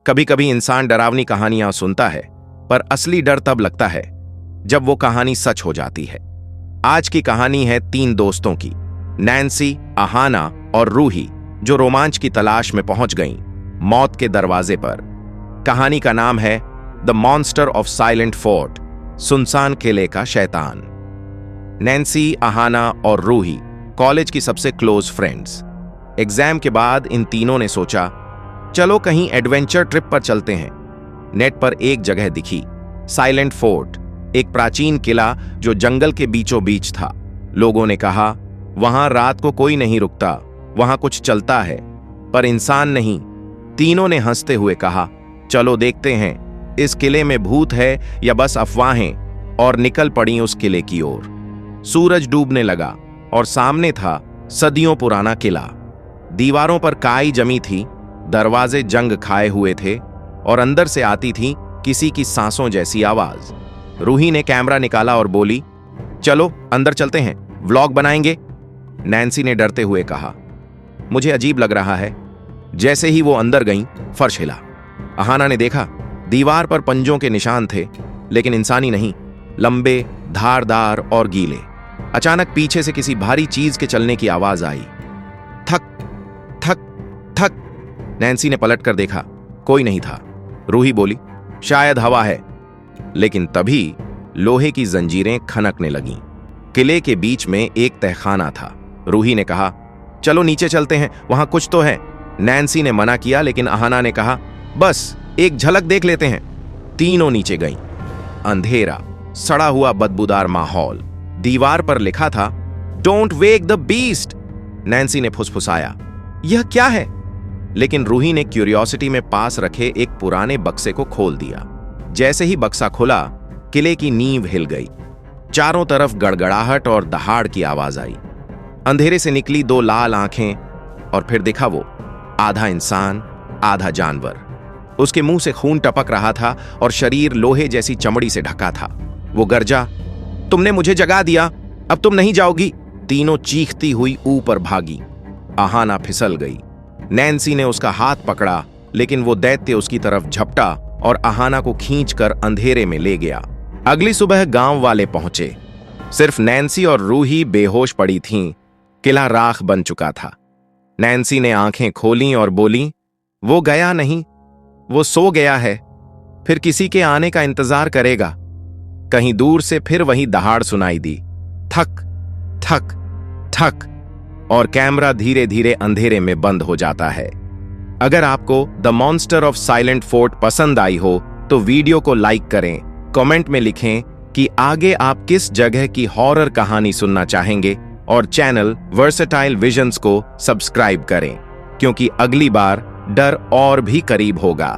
कभी कभी इंसान डरावनी कहानियां सुनता है, पर असली डर तब लगता है जब वो कहानी सच हो जाती है। आज की कहानी है 3 दोस्तों की, नैन्सी, अहाना और रूही, जो रोमांच की तलाश में पहुंच गईं मौत के दरवाजे पर। कहानी का नाम है the monster of silent fort, सुनसान किले का शैतान। नैन्सी, अहाना और रूही कॉलेज की सबसे क्लोज फ्रेंड्स। एग्जाम के बाद इन तीनों ने सोचा, चलो कहीं एडवेंचर ट्रिप पर चलते हैं। नेट पर एक जगह दिखी, साइलेंट फोर्ट, एक प्राचीन किला जो जंगल के बीचों बीच था। लोगों ने कहा, वहां रात को कोई नहीं रुकता, वहां कुछ चलता है, पर इंसान नहीं। तीनों ने हंसते हुए कहा, चलो देखते हैं इस किले में भूत है या बस अफवाहें, और निकल पड़ी उस किले की ओर। सूरज डूबने लगा और सामने था सदियों पुराना किला। दीवारों पर काई जमी थी, दरवाजे जंग खाए हुए थे और अंदर से आती थी किसी की सांसों जैसी आवाज। रूही ने कैमरा निकाला और बोली, चलो अंदर चलते हैं, व्लॉग बनाएंगे। नैन्सी ने डरते हुए कहा, मुझे अजीब लग रहा है। जैसे ही वो अंदर गईं, फर्श हिला। अहाना ने देखा, दीवार पर पंजों के निशान थे, लेकिन इंसानी नहीं, लंबे, धारदार और गीले। अचानक पीछे से किसी भारी चीज के चलने की आवाज आई। थक थक थक। नैन्सी ने पलट कर देखा, कोई नहीं था। रूही बोली, शायद हवा है। लेकिन तभी लोहे की जंजीरें खनकने लगीं। किले के बीच में एक तहखाना था। रूही ने कहा, चलो नीचे चलते हैं, वहां कुछ तो है। नैन्सी ने मना किया, लेकिन अहाना ने कहा, बस एक झलक देख लेते हैं। तीनों नीचे गईं। अंधेरा, सड़ा हुआ बदबूदार माहौल। दीवार पर लिखा था, don't wake the beast. Nancy ने फुसफुसाया, यह क्या है? लेकिन रूही ने क्यूरियोसिटी में पास रखे एक पुराने बक्से को खोल दिया। जैसे ही बक्सा खुला, किले की नींव हिल गई। चारों तरफ गड़गड़ाहट और दहाड़ की आवाज आई। अंधेरे से निकली 2 लाल आंखें, और फिर दिखा वो, आधा इंसान आधा जानवर। उसके मुंह से खून टपक रहा था और शरीर लोहे जैसी चमड़ी से ढका था। वो गरजा, तुमने मुझे जगा दिया, अब तुम नहीं जाओगी। तीनों चीखती हुई ऊपर भागी। अहाना फिसल गई। नैन्सी ने उसका हाथ पकड़ा, लेकिन वो दैत्य उसकी तरफ झपटा और अहाना को खींचकर अंधेरे में ले गया। अगली सुबह गांव वाले पहुंचे। सिर्फ नैन्सी और रूही बेहोश पड़ी थीं। किला राख बन चुका था। नैन्सी ने आंखें खोलीं और बोली, वो गया नहीं, वो सो गया है, फिर किसी के आने का इंतजार करेगा। कहीं दूर से फिर वही दहाड़ सुनाई दी, थक थक थक, और कैमरा धीरे धीरे अंधेरे में बंद हो जाता है। अगर आपको the monster of silent fort पसंद आई हो तो वीडियो को लाइक करें, कमेंट में लिखें कि आगे आप किस जगह की हॉरर कहानी सुनना चाहेंगे, और चैनल वर्सेटाइल विजन्स को सब्सक्राइब करें, क्योंकि अगली बार डर और भी करीब होगा।